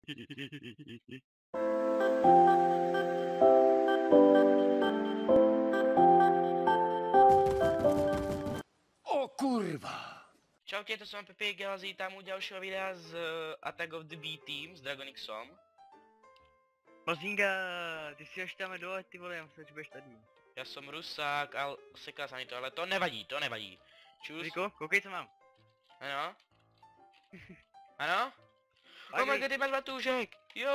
O kurva! Čaute, to som Pepe Gel, vítám u ďalšieho videa z Attack of the B-Team s Dragonixom. Mazinga, ty si až tam dole, ty vole, já myslím, že budeš tady. Ja som Rusák a seká sa mi to, ale to nevadí, to nevadí. Čus. Riko, koukej, co mám. Ano? Ano? Pojď, Oh my god, ty máš batůžek! Jo!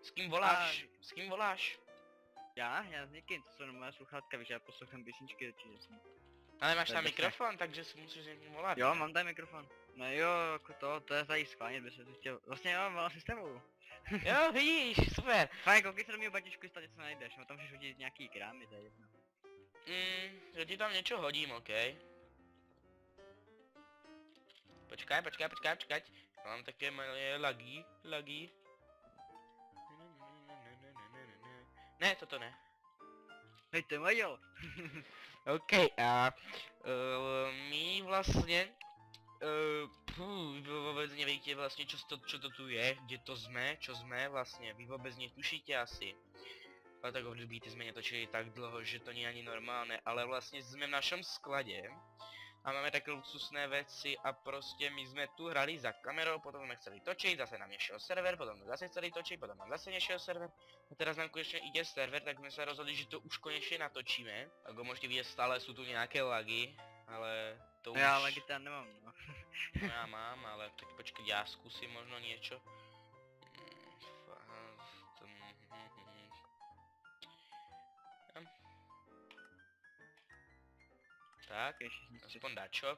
S kým voláš? S kým voláš? Já s někým, to jsou moje sluchátka, víš, já poslouchám písničky určitě. Ale máš To je tam bezpečné. mikrofon, takže si musíš s někým volat. Jo, mám tady mikrofon. No jo, jako to je tady schválně, by se to chtěl. Vlastně jo, mám si s tebou. Jo, vidíš, super. Fajn, koukej se do mého baťušku, jestli tam něco najdeš, no tam můžeš hodit nějaký krámy, to je jedno. Že ti tam něco hodím, okej. Počkaj. Mám také malé lagy. Ne, toto ne. Hej, to je moje dělo. OK, a my vlastně vy vůbec nevíte vlastně, čo to tu je, kde to jsme, čo jsme vlastně, vy vůbec netušíte asi. Ale tak období jsme netočili tak dlouho, že to není ani normálné, ale vlastně jsme v našem skladě a máme také luxusné věci a prostě my jsme tu hrali za kamerou, potom jsme chceli točit, zase nám nešiel server, potom jsme zase chceli točit, potom nám zase nešiel server. A teraz nám konečně ide server, tak jsme se rozhodli, že to už konečně natočíme. Ako můžete vidět, stále jsou tu nějaké lagy, ale to už... Já lagy tam nemám, no. No já mám, ale tak počkej, já zkusím možno něco. Tak, aspoň dačo.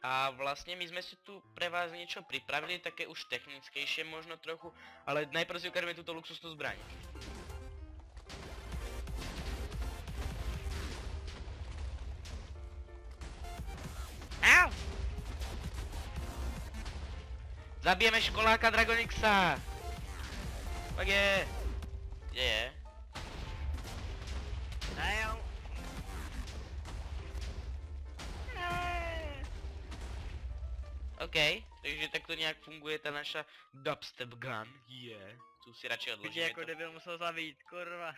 A vlastně my jsme si tu pre vás něco připravili, také už technickejšie možno trochu, ale najprv si ukážeme tuto luxusnú zbraň. Au! Zabijeme školáka Dragonixa! Tak je! Kde je? Jo. OK, takže takto nějak funguje ta naša dubstep gun, tu si radši Ty odložíme jako to. debil musel zabít, kurva.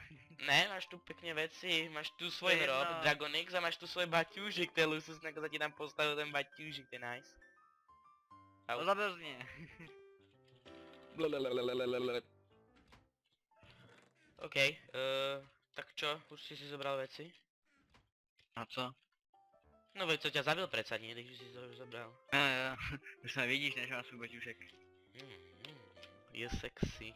Ne, máš tu pěkně věci, máš tu svůj To je hrob, jedno. Dragonix a máš tu svůj baťůžek, to je luxusné, jako za ti tam postavil ten baťůžek, to je nice. Au. To zabil jsi mě. OK, tak čo, už si zobral věci? A co? No veď co tě zabil přece, nie, když si to už zabral. Jo, už se vidíš, než má svůj baťušek. Je sexy.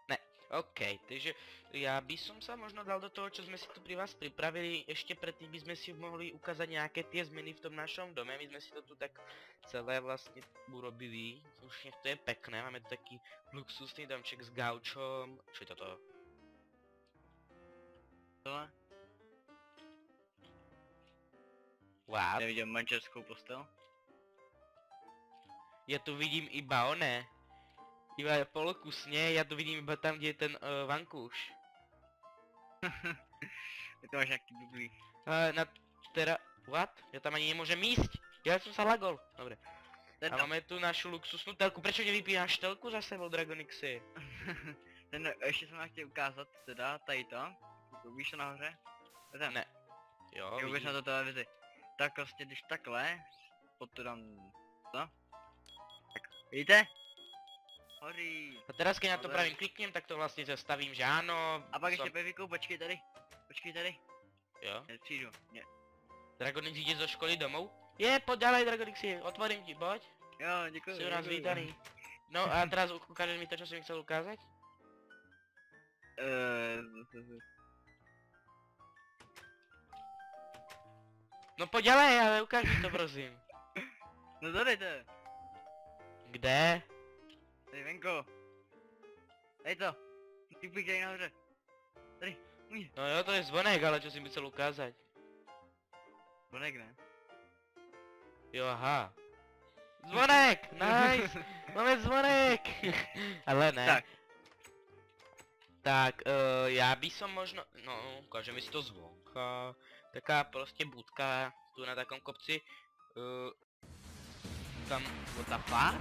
Ne, OK, takže já by som sa možno dal do toho, čo sme si tu pri vás pripravili. Ešte predtým by sme si mohli ukázať nejaké tie zmeny v tom našom dome. My sme si to tu tak celé vlastne urobili. Už nech to je pekné, máme tu taký luxusný domček s gaučom. Čo je toto? Tohle? Wow. Neviděl manželskou postel? Ja tu vidím iba oné. Iba polokusne, ja tu vidím iba tam, kde je ten vankúš. Ty to máš nějaký dublí. What? Ja tam ani nemôžem ísť. Ja som sa lagol. Dobre. Ten A máme tu našu luxusnú telku. Prečo nevypínaš telku za sebou, Dragonixe? ten, ještě jsem vám chtěl ukázat, teda, tady to. Víš to nahoře? Ten. Ne. Jo, Jo, vidím. na to televizi. Tak prostě, když takhle, potom dám, co? Tak, vidíte? Hoří. A teraz keď na to Ale- pravým kliknem, tak to vlastně zastavím, že áno. A pak som- ještě Peviku, počkej tady. Počkej tady. Jo. Nepřijdu. Ne. Dragonix ide zo školy domov? Je, poď ďalej, Dragonixi, otvorím ti, poď. Jo, děkuji. Si u nás vítaný. No a teraz ukážeš mi to, čo si mi chcel ukázať? No poď ďalej, ale ukáž mi to, prosím. No tady to je. Kde? Tady venko. Tady to. Ty půjď tady nahoře. Tady. Uj. No jo, to je zvonek, ale čo si mi chcel ukázať? Bonek ne. Jo, aha. Zvonek! Nice! Máme zvonek! Ale ne. Tak. Tak, já by som možno, no, ukážeme si to zvonka. Taká prostě budka tu na takom kopci. Tam, what the fuck?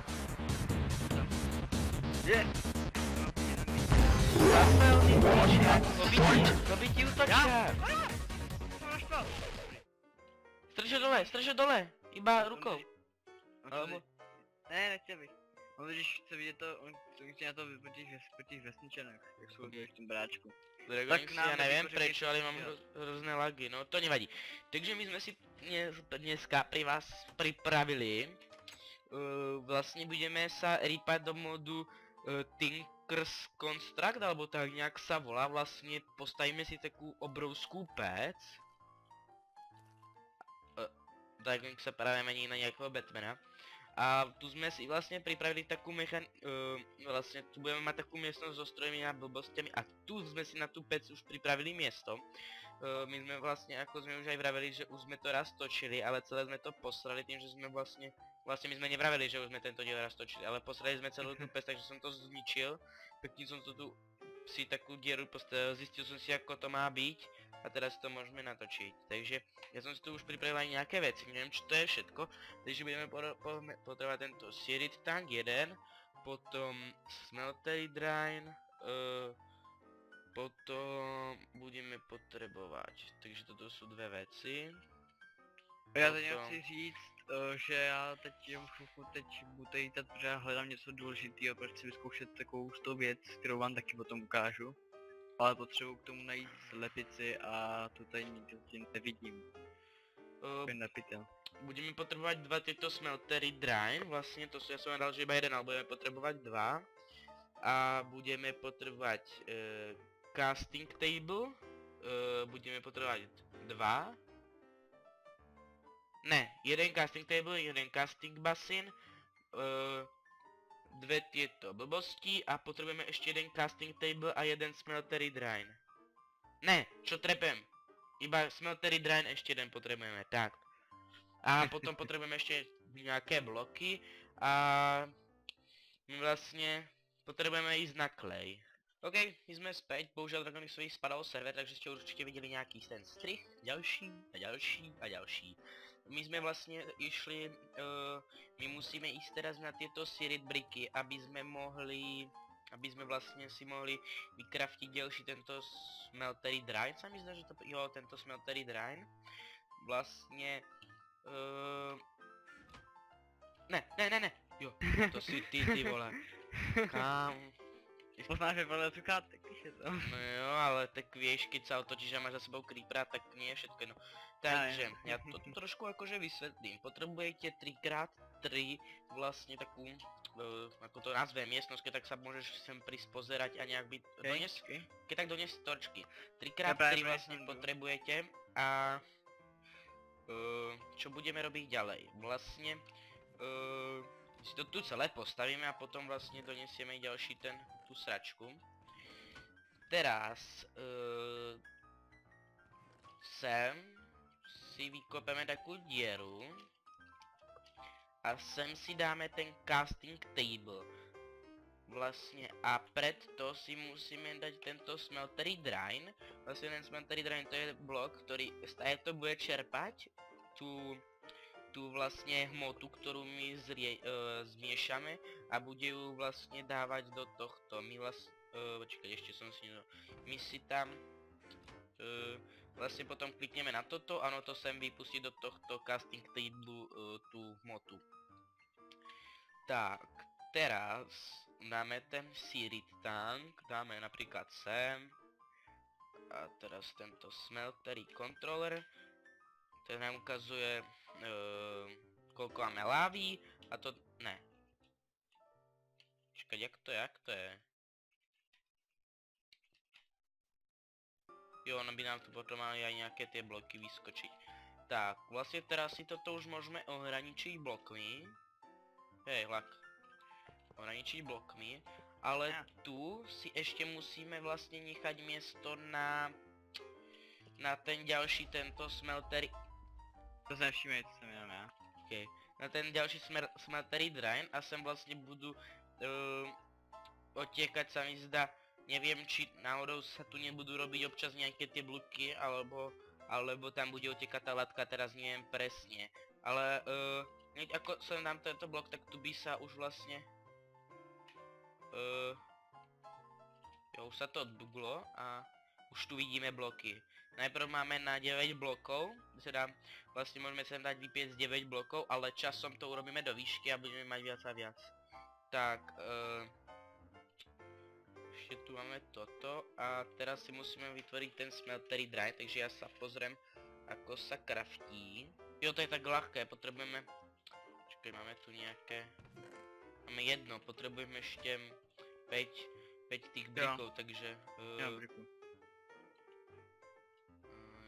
Je! Zafelný útočák, zabití útočák. Máš pas! Strže dole, iba rukou. Alebo... Ne, nechtěl bych. On když chce vidět to, on chce na to po těch vesničanách, jak jsou Okay. v tom bráčku. Dragonix, nám já nevím nevykoření proč, ale mám dělat. hrozné lagy, no to nevadí. Takže my jsme si dneska pri vás pripravili, vlastně budeme sa rýpať do modu Tinker's Construct, alebo tak nějak sa volá, vlastně postavíme si takú obrovskou pec. Dragonix sa právě mení na nějakého Batmana. A tu jsme si vlastně připravili takovou vlastně tu budeme mít takovou místnost so strojmi a blbostiami a tu jsme si na tu pec už připravili město. My jsme vlastně, jako jsme už aj vraveli, že už jsme to raz točili, ale celé jsme to posrali tím, že jsme vlastně my jsme nevraveli, že už jsme tento díl raz točili, ale posrali jsme celou tu pec, takže jsem to zničil. Pěkně jsem to tu si takovou díru postavil, zjistil jsem si, jako to má být. A teraz to můžeme natočit. Takže já jsem si tu už připravil aj nějaké věci, nevím, čo to je všetko. Takže budeme potřebovat tento Sirit Tank 1, potom Smeltery Drain, potom budeme potřebovat. Takže toto jsou dvě věci. Já teď chci říct, že já teď budu jítat, protože já hledám něco důležitého, protože chci vyzkoušet takovou z toho věc, kterou vám taky potom ukážu. Ale potřebuji k tomu najít slepici a to tady nikdy nevidím. Nepitel. Budeme potřebovat dva tyto Smeltery Drain, vlastně to já jsem dal, že iba jeden, ale budeme potřebovat dva. A budeme potřebovat casting table, budeme potřebovat dva. Ne, jeden casting table, jeden casting basin, dvě tyto blbosti a potřebujeme ještě jeden casting table a jeden Smeltery Drain. Ne, čo trepem? Iba Smeltery Drain ještě jeden potřebujeme, tak. A potom potřebujeme ještě nějaké bloky a my vlastně potřebujeme jít na klej. OK, my jsme zpět, bohužel Dragonixovi spadal server, takže jste určitě viděli nějaký ten střih, další a další a další. My jsme vlastně išli, my musíme jít teraz na tyto Sirit bricky, aby jsme vlastně si mohli vykraftit další tento Smeltery Drain, se mi zdá, že to, jo, tento Smeltery Drain. Vlastně, ne, jo, to si ty vole, kam. Poznáš, že podle cukátek, když je to. No jo, ale tak víš, keď sa otočíš a máš za sebou creepera, tak nie je všetko jedno. Takže, já to trošku jakože vysvětlím. Potřebujete 3x3 vlastně takovou, jako to nazve miestnosť, tak sa môžeš sem prísť pozerať a nejak byť, keď tak dones torčky. 3x3 vlastně potřebujete a čo budeme robiť ďalej? Vlastně si to tu celé postavíme a potom vlastně donesieme ďalší tu sračku. Teraz sem si vykopeme takovou dieru a sem si dáme ten casting table. Vlastně a před to si musíme dát tento Smeltery Drain. Vlastně ten Smeltery Drain to je blok, který stále to bude čerpať tu vlastně hmotu, kterou my zmiešame a bude ju vlastně dávat do tohto. My vlastně, počkej, ještě jsem si my si tam vlastně potom klikneme na toto, ano, to sem vypustí do tohto casting table tu hmotu. Tak, teraz dáme ten Sirit Tank, dáme například sem. A teraz tento Smeltery Controller. Ten nám ukazuje, koľko máme lávy, a to, ne. Počkať, jak to je? Jo, ono by nám tu potom mali aj nějaké ty bloky vyskočiť. Tak, vlastně teraz si toto už můžeme ohraničiť blokmi. Hej, lak. Ohraničiť blokmi, ale tu si ještě musíme vlastně nechať město na ten další tento Smeltery. To jsem všiml, co jsem jenom já. Okay. Na ten další Smeltery Drain a sem vlastně budu otěkať, sa mi zdá. Nevím, či náhodou sa tu nebudú robiť občas nějaké ty bloky, alebo tam bude otěkat ta latka, teraz nevím presne. Ale ako sem dám tento blok, tak tu by sa už vlastně už sa to odbuglo a už tu vidíme bloky. Najprv máme na 9 blokov, teda vlastne môžeme sem dať vypiec 9 blokov, ale časom to urobíme do výšky a budeme mať viac a viac. Tak, ešte tu máme toto a teraz si musíme vytvoriť ten smeltery dry, takže ja sa pozriem, ako sa kraftí. Jo, to je tak ľahké, potrebujeme... Čakaj, máme tu nejaké... Máme jedno, potrebujeme ešte 5 tých brikov, takže... Ja, briku.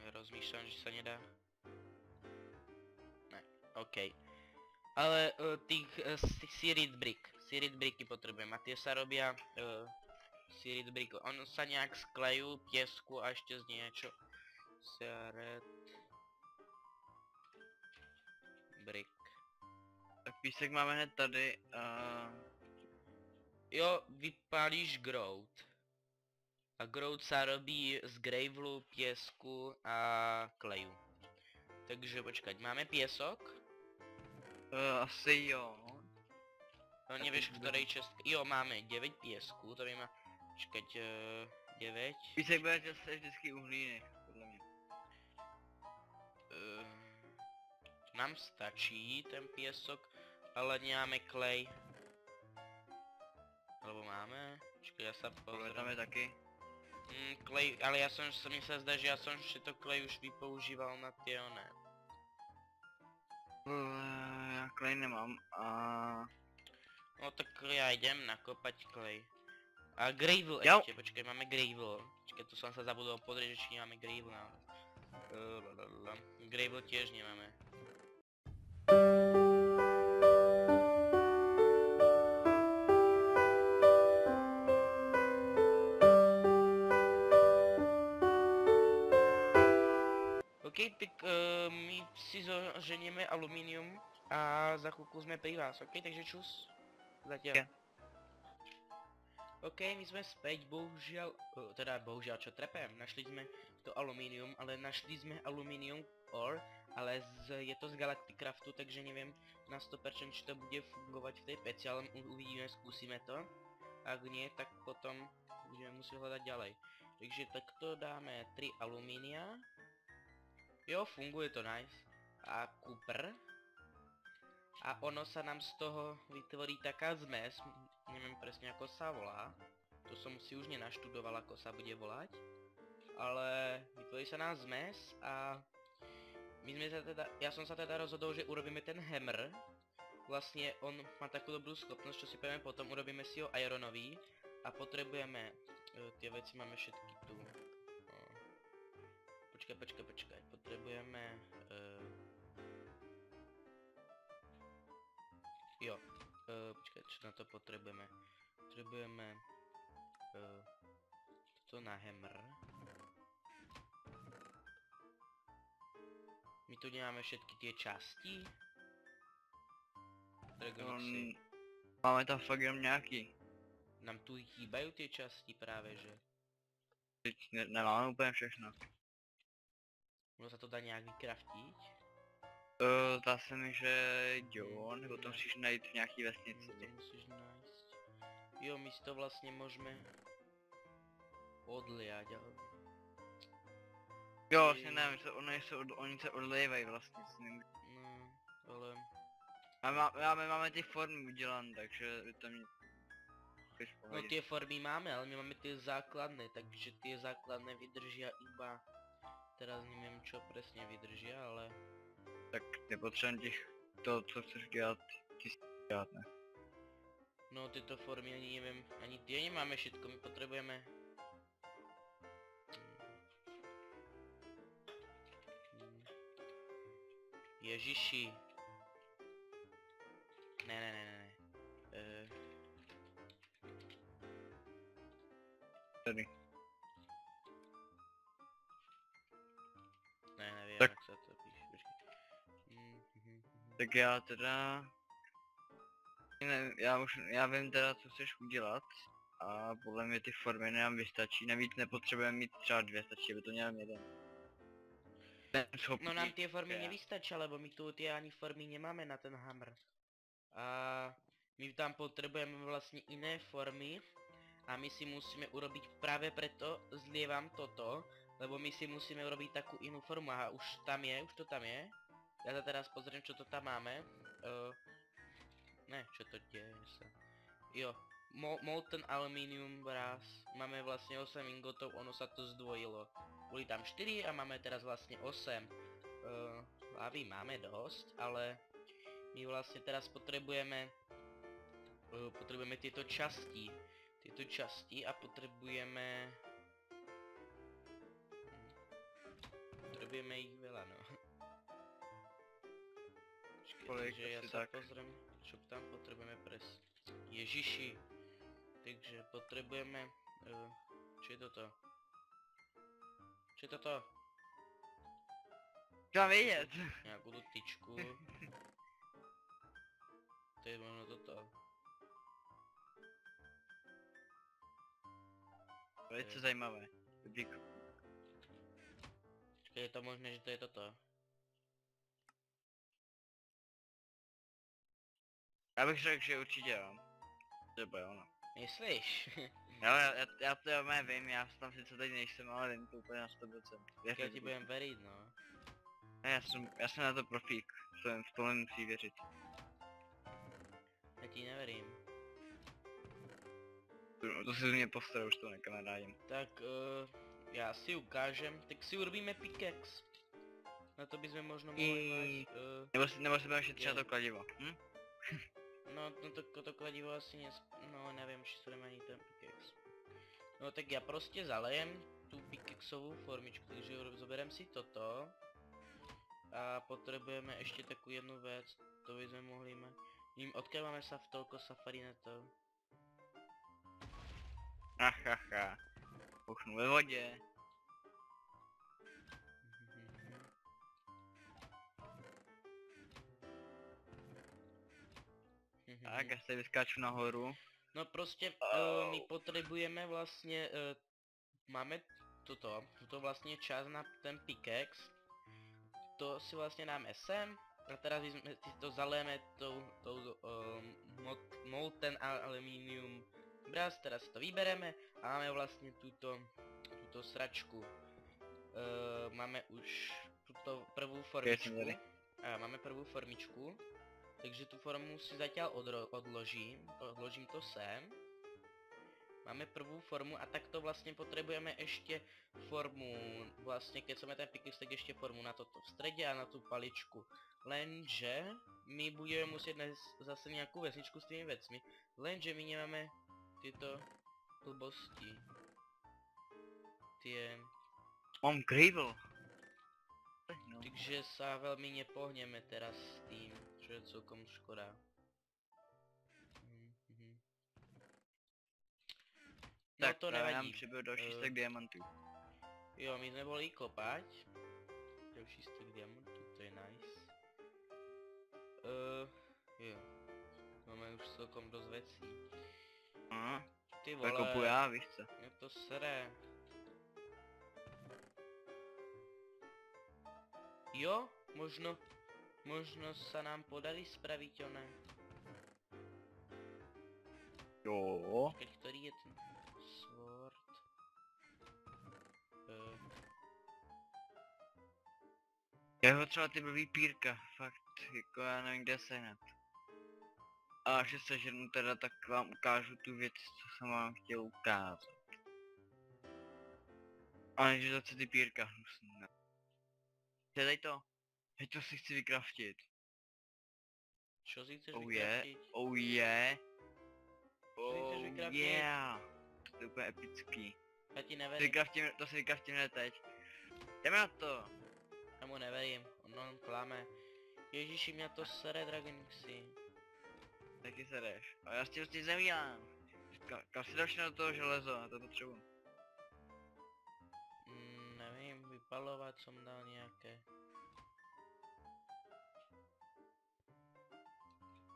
Ja rozmýšľam, že sa nedá... Ne, okej. Ale tých seared bricky potrebujem a tie sa robia seared brick. Ono sa nejak sklejú, piesku a ešte z niečo. Seared brick. Tak písek máme hned tady a... Jo, vypálíš grout. A grout sa robí z gravelu, piesku a kleju. Takže počkať, máme piesok? Asi jo. No nevieš, v ktorej časti... Jo, máme 9 piesku, to by ma... Počkať, 9... Písek bude často vždycky uhlíny, podle mě. Nám stačí ten piesok, ale nemáme klej. Alebo máme? Počkaj, ja sa Podle tam pozriem. je taky. Klej, ale ja som, mi sa zdá, že ja som všetko klej už vypoužíval na tie oné. Já klej nemám a... No tak ja idem nakopať klej. A gravel Jo. ešte, počkaj, máme gravel. Počkaj, tu som sa zabudol pozrieť, že či nemáme gravel na... Gravel tiež nemáme. OK, tak my si zoženieme aluminium a za chvíľku sme pri vás, OK? Takže čus. Zatiaľ. Ja. OK, my sme späť, bohužiaľ, teda bohužiaľ čo trepem, našli sme to aluminium, ale našli sme aluminium ore, ale je to z Galacticraftu, takže neviem na 100% či to bude fungovať v tej peci, ale uvidíme, skúsime to. Ak nie, tak potom budeme musieť hľadať ďalej. Takže takto dáme 3 alumínia. Jo, funguje to nice. A kupr. A ono sa nám z toho vytvorí taká zmes, neviem presne ako sa volá. To som si už nenaštudoval, ako sa bude volať. Ale vytvorí sa nám zmes a my sme sa teda, ja som sa teda rozhodol, že urobíme ten hammer. Vlastne on má takú dobrú schopnosť, čo si povieme potom, urobíme si ho ironový. A potrebujeme, tie veci máme všetky tu. Počkaj, potrebujeme... počkaj, čo na to potrebujeme? Potrebujeme... toto na hammer. My tu nemáme všetky tie časti. Dragonixy. Máme tam fakt jenom nějaký. Nám tu chýbajú tie časti práve, že... Teď nemáme úplně všechno. Ono sa to dá nejak vykraftiť? Zdá se mi, že jo, nebo to musíš najít v nějaký vesnici. To musíš nájsť. Jo, my si to vlastne môžeme... odliať, ale... Jo, vlastně nevím, oni se odlévají vlastně s ním. No, ale... A máme ty formy udělané, takže by to mě... No tie formy máme, ale my máme tie základné, takže tie základné vydržia iba... Teraz neviem čo presne vydržia, ale... Tak nepotřebujeme to, co chceš dělat, ty si dělat, ne? No tieto formy ani neviem, ani tie nemáme všetko, my potrebujeme... Ježiši. Ne. Tady. Ne, neviem, Tak. jak sa to píše, počkej. Tak já teda... Ne, já vím teda, co chceš udělat. A podle mě ty formy nám vystačí, navíc nepotřebujeme mít třeba 2, stačí, aby to měl jeden. No nám tie formy Ja. nevystačia, lebo my tu tie ani formy nemáme na ten hammer. A my tam potrebujeme vlastne iné formy. a my si musíme urobiť práve preto zlievam toto, lebo my si musíme urobiť takú inú formu. Aha, už to tam je. Ja sa teraz pozriem, čo to tam máme. Ne, čo to deje sa. Jo, molten aluminium brass. Máme vlastne 8 ingotov, ono sa to zdvojilo. Boli tam 4 a máme teraz vlastne 8. Hlavy máme dosť, ale my vlastne teraz potrebujeme tieto časti. A potrebujeme ich veľa, no. Takže ja sa pozriem, čo tam potrebujeme Ježiši. Takže potrebujeme... čo je toto? Čo je toto? Čo mám vědět? Nějakou tu tyčku. To je možno toto. Velice zajímavé. Počkej, je to možné, že to je toto? Já bych řekl, že určitě jo. Třeba jo, no. Myslíš? Jo, já to vím, já tam sice teď nejsem, ale vím to úplně na 100%. Já ti budem veriť, no. Já jsem na to profík, v tomhle musí věřit. Já ti neverím. To si z mě postaral, už to nekamarádím. Tak, já si ukážem, tak si urobíme pickaxe. Na to bychom možno mohli mať, Nebo si budeme šetřit to kladivo, hm? No to kladivo asi no nevím, či to nemá ani ten pickaxe. No tak já prostě zalejem tu pickaxovou formičku, takže zoberem si toto. A potrebujeme ešte takú jednu vec, to by sme mohli mať. Odkiaľ máme sa v toľko safarinetov? Achacha. Puchnu ve vodě. Tak, já se vyskáču nahoru. No prostě my potrebujeme vlastne, máme tuto vlastne čas na ten pickaxe. To si vlastne dáme sem a teraz si to zalejeme tou molten aluminium brass, teraz si to vybereme a máme vlastne túto sračku. Máme už túto prvú formičku. Máme prvú formičku, takže tú formu si zatiaľ odložím to sem. Máme prvú formu a takto vlastne potrebujeme ešte formu, vlastne keď som ten pickaxe, tak ešte formu na toto v strede a na tú paličku. Lenže my budeme musieť nájsť zase nejakú vesničku s tými vecmi, lenže my nemáme tieto blbosti. Mám gravel. No. Takže sa veľmi nepohneme teraz s tým, čo je celkom škoda. No tak to nevadí. nám přibyl další stek diamantů. Jo, my jsme boli kopať. Další stek diamantů, to je nice. Jo. Máme už celkom dost věcí. Aha. Ty vole. Tak kopu já, víš co? Mě to sere. Jo, možno sa nám podarí spraviť oné. Jo. Počkať, ktorý je ten sword? Já ho třeba ty blbý pírka, fakt, jako já nevím kde sehnat. A až je seženu teda, tak vám ukážu tu věc, co jsem vám chtěl ukázat. A než zase ty pírka musím. Dej to. Hej, to si chci vykraftit. Čo si chceš Oh vykraftiť? yeah, oh yeah. Co si chceš Oh vykraftiť? yeah. To je úplně epický. Ja ti neverím. To si vykraftím hned teď. Jdeme na to. Ja mu neverím, on klame. Ježiši, mňa to sere, Dragonixy. Taky se jdeš. A já s tím nic nevídám. Kam si dáš na to železo, na to potřebuji. Nevím, vypalovat som dal nějaké.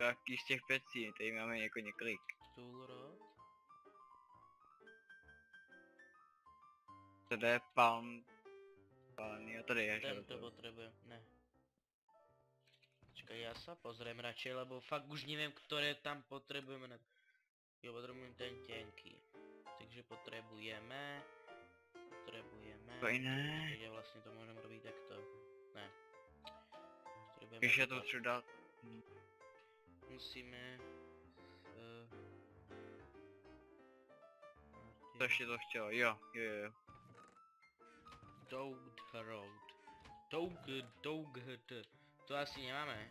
Jaký z těch pecí, tady máme jako několik. Tool rod? Tady je palm. Jo, tady je Tento potrebujem, ne. Počkaj, ja sa pozriem radšej, lebo fakt už neviem, ktoré tam potrebujeme. Jo, potrebujem ten tenký. potřebujeme. Ne. Teď vlastně to můžeme robit takto. Ne. Potřebujeme Když já to udělat- potřebuji dát. Musíme... To ještě to chtělo, jo. Dog Road. Dog. To asi nemáme.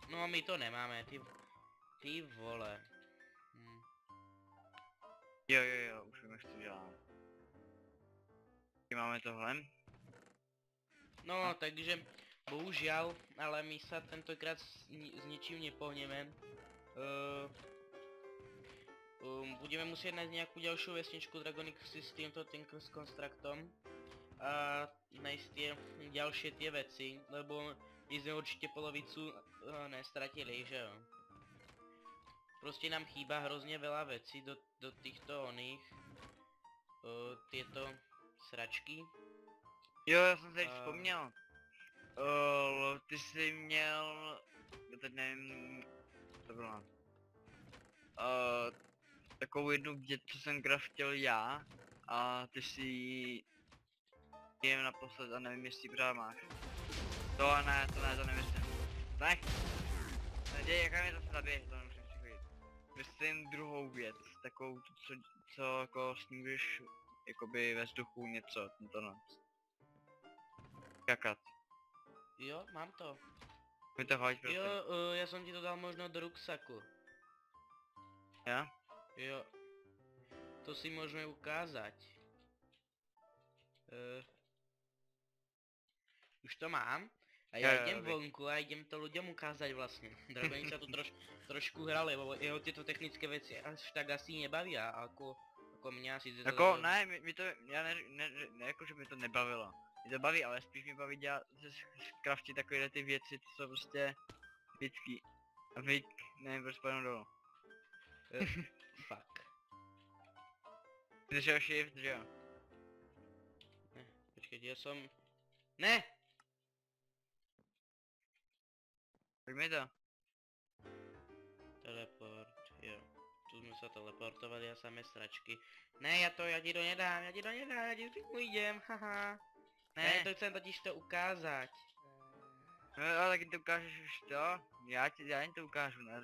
No my to nemáme, ty vole. Jo, už vím, jak to dělám. Máme tohle. No, takže bohužel, ale my se tentokrát s ničím nepohneme. Budeme muset najít nějakou další vesničku Dragonixy s tímto s konstruktom a najít tie další tie věci, lebo my jsme určitě polovicu nestratili, že jo. Prostě nám chýba hrozně veľa věcí do těchto oných tieto sračky. Jo, já jsem si vzpomněl. Ty jsi měl... teď nevím... to bylo. Takovou jednu věc, co jsem craftil já. A ty si jen naposled a nevím, jestli právě máš. To nemyslím. Tak. Neděj, jaká mě to zabije, to nemusím přichodit. Myslím druhou věc, takovou, co jako s ním budeš jakoby ve vzduchu něco, tento noc. Kakat. Jo, mám to. Mi to hoď, prosím. Jo, já jsem ti to dal možno do ruksaku. Ja? Jo. To si můžeme ukázat. Už to mám. A já jdem vonku a jdem to lidem ukázat vlastně. Dragoni se tu trošku hrali, bo jeho tyto technické věci až tak asi nebaví, jako mě asi... Jako, ne, mi to, já ne, jako, že mi to nebavilo. Mě to baví, ale spíš mi baví dělat craftit takové ty věci, co jsou prostě vždycky. A vyk, nevím, proč spadnou dolů. Fuck. Ty držel shift, že jo? Ne, počkejte, já jsem... Ne! Pojď mi to. Teleport, jo. Tu jsme se teleportovali a samé sračky. Ne, já ti to nedám, já ti s ujdem, haha. Ne, to chcem totiž to ukázat. No ale taky to ukážeš už to? Já jen to ukážu, ne?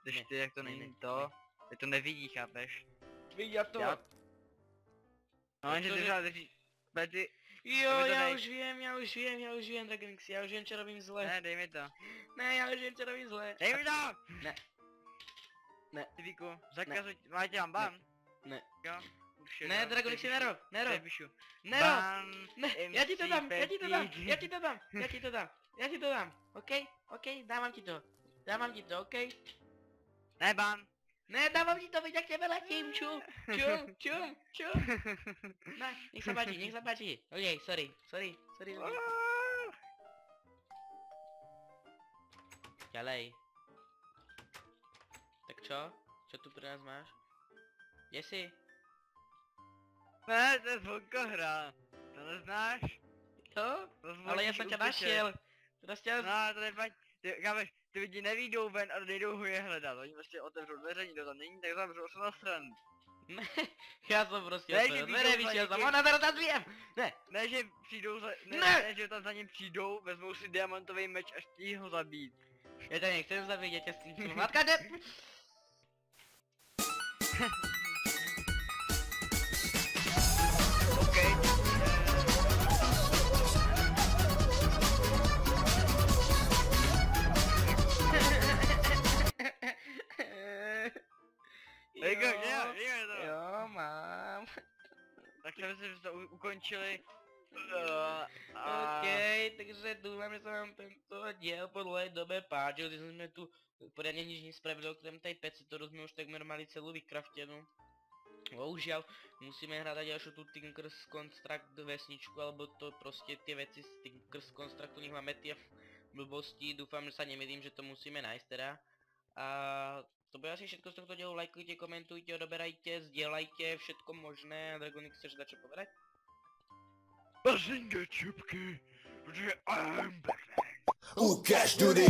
Když ty jak to není to, ty to nevidí, chápeš? Vidí to. No jenže drží, ty... Jo, já už vím, Dragonix, já už vím, čo robím zle. Ne, dej mi to. Ne, já už vím, čo robím zle. Dej mi to! Ne. Ty víku, zakazuj, máte vám ban? Ne. Jo? Ne, Dragonixi, nerob. Nerob, ne, já ti to dám, ok, dávám ti to, ok? Ne, ban. Ne, dávám ti to, vidíš, jak tebe letím, čum. Ne, nech se páči, ok, sorry. Ďalej. Tak čo? Čo tu pre nás máš? Kde si? Ne, to je zvonkohra. To neznáš? Jo? Ale já jsem tě našel. No, to nevadí. Kámeš, ty lidi nevídou ven a nejdou ho je hledat. Oni prostě otevřou dveře, nikdo tam není, tak zavřou se na stranu. Ne, já jsem prostě otevřel dveře, vyšel jsem, ona zaraz zvím! Ne! Ne, že přijdou za... Ne, že tam za ním přijdou, vezmou si diamantový meč a chtějí ho zabít. Já tě nechcem zabít, já tě s tím matka jde! Jo, mám. Tak jsme si to ukončili. OK, takže doufám, že se vám tento díl po dlouhé době páčil, když jsme tu pořádně nič nespravili, okrem tej peci, kterou jsme už takmer mali celou vykraftěnou. Bohužel, musíme hledat další tu Tinkers Construct vesničku, alebo to prostě ty věci z Tinkers Constructu, nech máme ty blbosti, doufám, že se nemýlím, že to musíme najít teda. A to bude asi všetko z tohto dílu, lajkujte, komentujte, odoberajte, sdělajte, všetko možné. A Dragonix, chceš dať čo povedať? Bazinga čupky, protože I'm Batman. Ukáž tudy.